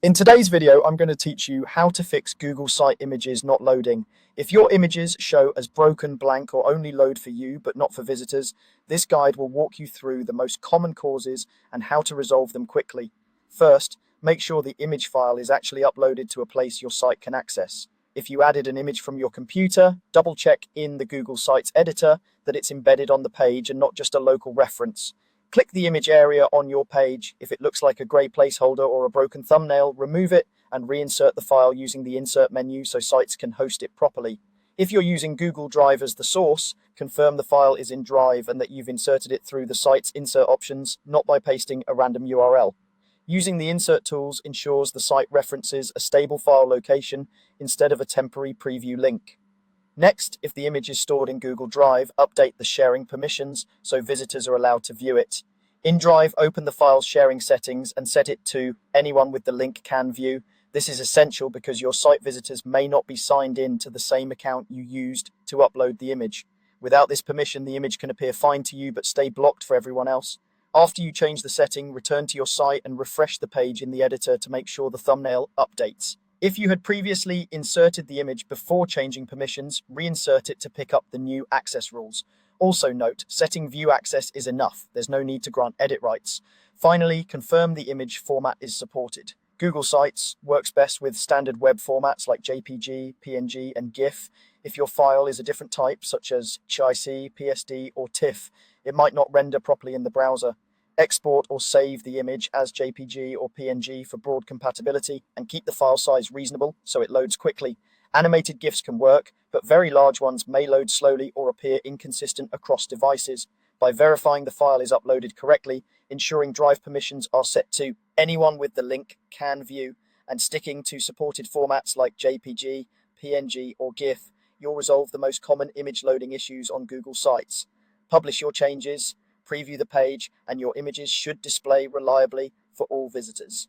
In today's video, I'm going to teach you how to fix Google site images not loading. If your images show as broken, blank, or only load for you but not for visitors, this guide will walk you through the most common causes and how to resolve them quickly. First, make sure the image file is actually uploaded to a place your site can access. If you added an image from your computer, double check in the Google Sites editor that it's embedded on the page and not just a local reference. Click the image area on your page. If it looks like a grey placeholder or a broken thumbnail, remove it and reinsert the file using the insert menu so sites can host it properly. If you're using Google Drive as the source, confirm the file is in Drive and that you've inserted it through the site's insert options, not by pasting a random URL. Using the insert tools ensures the site references a stable file location instead of a temporary preview link. Next, if the image is stored in Google Drive, update the sharing permissions so visitors are allowed to view it. In Drive, open the file's sharing settings and set it to anyone with the link can view. This is essential because your site visitors may not be signed in to the same account you used to upload the image. Without this permission, the image can appear fine to you but stay blocked for everyone else. After you change the setting, return to your site and refresh the page in the editor to make sure the thumbnail updates. If you had previously inserted the image before changing permissions, reinsert it to pick up the new access rules. Also note, setting view access is enough. There's no need to grant edit rights. Finally, confirm the image format is supported. Google Sites works best with standard web formats like JPG, PNG, and GIF. If your file is a different type, such as HIC, PSD, or TIFF, it might not render properly in the browser. Export or save the image as JPG or PNG for broad compatibility and keep the file size reasonable so it loads quickly. Animated GIFs can work, but very large ones may load slowly or appear inconsistent across devices. By verifying the file is uploaded correctly, ensuring drive permissions are set to anyone with the link can view, and sticking to supported formats like JPG, PNG, or GIF, you'll resolve the most common image loading issues on Google Sites. Publish your changes, preview the page, and your images should display reliably for all visitors.